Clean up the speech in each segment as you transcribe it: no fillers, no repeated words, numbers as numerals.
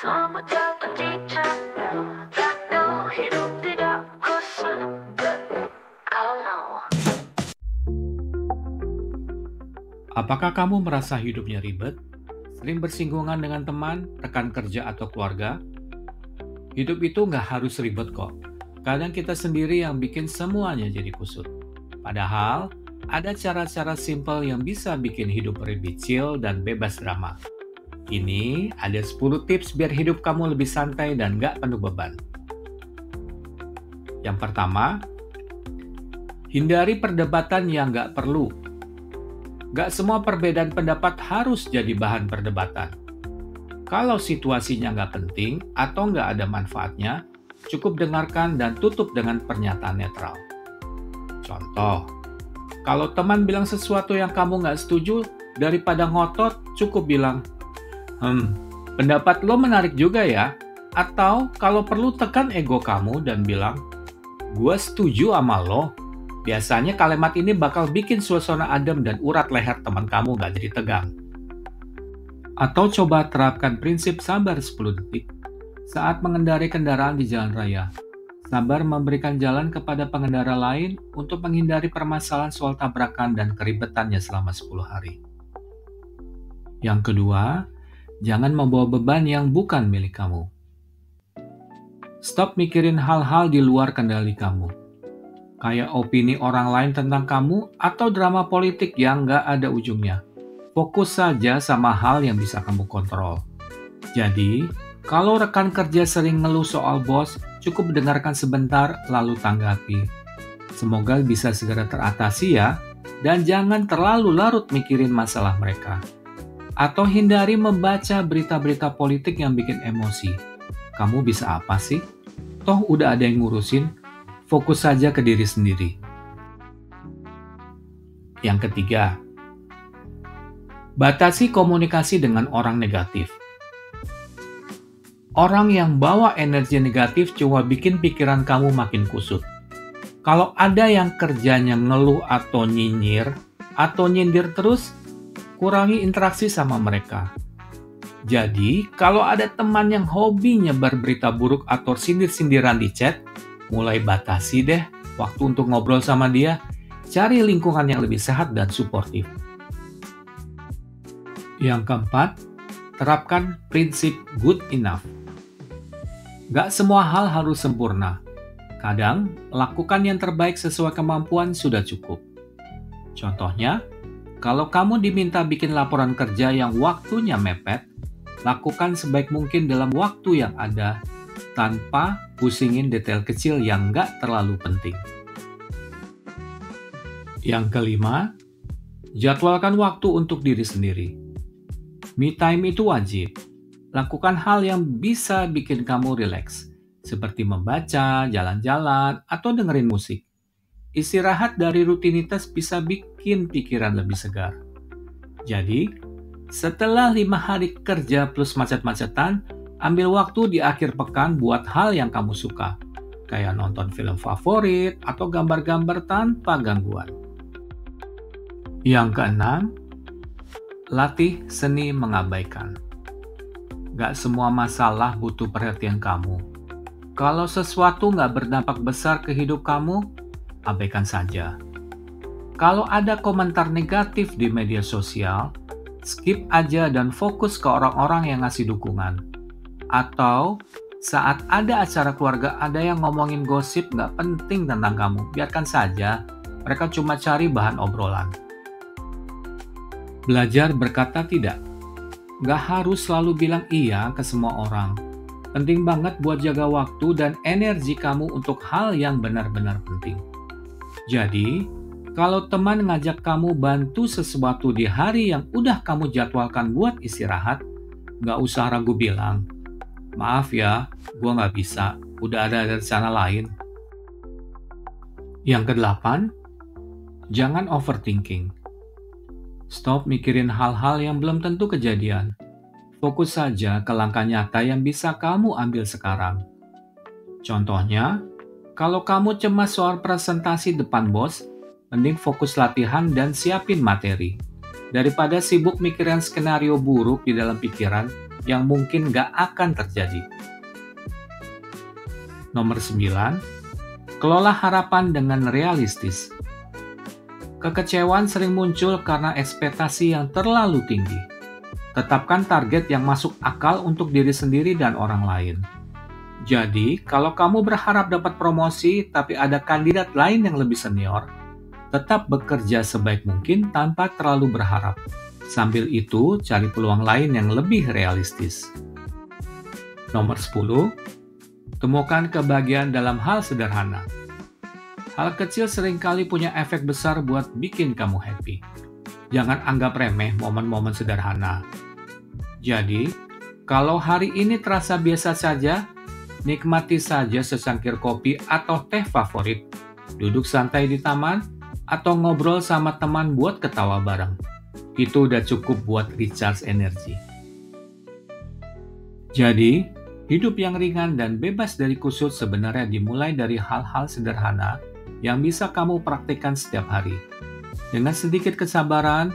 Selamat datang di channel Tato Hidup Tidak Kusebut. Kalau Apakah kamu merasa hidupnya ribet? Sering bersinggungan dengan teman, rekan kerja, atau keluarga? Hidup itu nggak harus ribet kok. Kadang kita sendiri yang bikin semuanya jadi kusut. Padahal, ada cara-cara simpel yang bisa bikin hidup lebih chill dan bebas drama. Ini ada 10 tips biar hidup kamu lebih santai dan nggak penuh beban. Yang pertama, hindari perdebatan yang nggak perlu. Gak semua perbedaan pendapat harus jadi bahan perdebatan. Kalau situasinya nggak penting atau nggak ada manfaatnya, cukup dengarkan dan tutup dengan pernyataan netral. Contoh, kalau teman bilang sesuatu yang kamu nggak setuju, daripada ngotot, cukup bilang, pendapat lo menarik juga ya. Atau kalau perlu tekan ego kamu dan bilang, gue setuju sama lo. Biasanya kalimat ini bakal bikin suasana adem dan urat leher teman kamu gak jadi tegang. Atau coba terapkan prinsip sabar 10 detik saat mengendarai kendaraan di jalan raya. Sabar memberikan jalan kepada pengendara lain untuk menghindari permasalahan soal tabrakan dan keribetannya selama 10 hari. Yang kedua, jangan membawa beban yang bukan milik kamu. Stop mikirin hal-hal di luar kendali kamu. Kayak opini orang lain tentang kamu atau drama politik yang nggak ada ujungnya. Fokus saja sama hal yang bisa kamu kontrol. Jadi, kalau rekan kerja sering ngeluh soal bos, cukup dengarkan sebentar lalu tanggapi. Semoga bisa segera teratasi ya, dan jangan terlalu larut mikirin masalah mereka. Atau hindari membaca berita-berita politik yang bikin emosi. Kamu bisa apa sih? Toh udah ada yang ngurusin. Fokus saja ke diri sendiri. Yang ketiga, batasi komunikasi dengan orang negatif. Orang yang bawa energi negatif cuma bikin pikiran kamu makin kusut. Kalau ada yang kerjanya ngeluh atau nyinyir, atau nyindir terus, kurangi interaksi sama mereka. Jadi, kalau ada teman yang hobi nyebar berita buruk atau sindir-sindiran di chat, mulai batasi deh waktu untuk ngobrol sama dia. Cari lingkungan yang lebih sehat dan suportif. Yang keempat, terapkan prinsip good enough. Gak semua hal harus sempurna. Kadang, lakukan yang terbaik sesuai kemampuan sudah cukup. Contohnya, kalau kamu diminta bikin laporan kerja yang waktunya mepet, lakukan sebaik mungkin dalam waktu yang ada, tanpa pusingin detail kecil yang nggak terlalu penting. Yang kelima, jadwalkan waktu untuk diri sendiri. Me time itu wajib. Lakukan hal yang bisa bikin kamu rileks, seperti membaca, jalan-jalan, atau dengerin musik. Istirahat dari rutinitas bisa bikin pikiran lebih segar. Jadi, setelah 5 hari kerja plus macet-macetan, ambil waktu di akhir pekan buat hal yang kamu suka, kayak nonton film favorit atau gambar-gambar tanpa gangguan. Yang keenam, latih seni mengabaikan. Gak semua masalah butuh perhatian kamu. Kalau sesuatu gak berdampak besar ke hidup kamu, abaikan saja. Kalau ada komentar negatif di media sosial, skip aja dan fokus ke orang-orang yang ngasih dukungan. Atau saat ada acara keluarga ada yang ngomongin gosip gak penting tentang kamu, biarkan saja. Mereka cuma cari bahan obrolan. Belajar berkata tidak. Gak harus selalu bilang iya ke semua orang. Penting banget buat jaga waktu dan energi kamu untuk hal yang benar-benar penting. Jadi, kalau teman ngajak kamu bantu sesuatu di hari yang udah kamu jadwalkan buat istirahat, gak usah ragu bilang, maaf ya, gue gak bisa, udah ada rencana lain. Yang kedelapan, jangan overthinking. Stop mikirin hal-hal yang belum tentu kejadian. Fokus saja ke langkah nyata yang bisa kamu ambil sekarang. Contohnya, kalau kamu cemas soal presentasi depan bos, mending fokus latihan dan siapin materi. Daripada sibuk mikirin skenario buruk di dalam pikiran, yang mungkin gak akan terjadi. Nomor 9, kelola harapan dengan realistis. Kekecewaan sering muncul karena ekspektasi yang terlalu tinggi. Tetapkan target yang masuk akal untuk diri sendiri dan orang lain. Jadi, kalau kamu berharap dapat promosi tapi ada kandidat lain yang lebih senior, tetap bekerja sebaik mungkin tanpa terlalu berharap. Sambil itu, cari peluang lain yang lebih realistis. Nomor 10, temukan kebahagiaan dalam hal sederhana. Hal kecil seringkali punya efek besar buat bikin kamu happy. Jangan anggap remeh momen-momen sederhana. Jadi, kalau hari ini terasa biasa saja, nikmati saja secangkir kopi atau teh favorit, duduk santai di taman, atau ngobrol sama teman buat ketawa bareng. Itu udah cukup buat recharge energi. Jadi, hidup yang ringan dan bebas dari kusut sebenarnya dimulai dari hal-hal sederhana yang bisa kamu praktikkan setiap hari. Dengan sedikit kesabaran,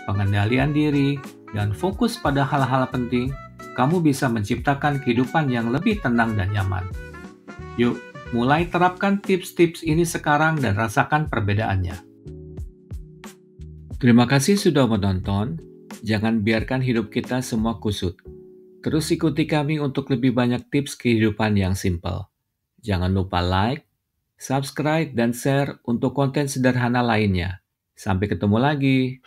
pengendalian diri, dan fokus pada hal-hal penting, kamu bisa menciptakan kehidupan yang lebih tenang dan nyaman. Yuk, mulai terapkan tips-tips ini sekarang dan rasakan perbedaannya. Terima kasih sudah menonton. Jangan biarkan hidup kita semua kusut. Terus ikuti kami untuk lebih banyak tips kehidupan yang simpel. Jangan lupa like, subscribe, dan share untuk konten sederhana lainnya. Sampai ketemu lagi.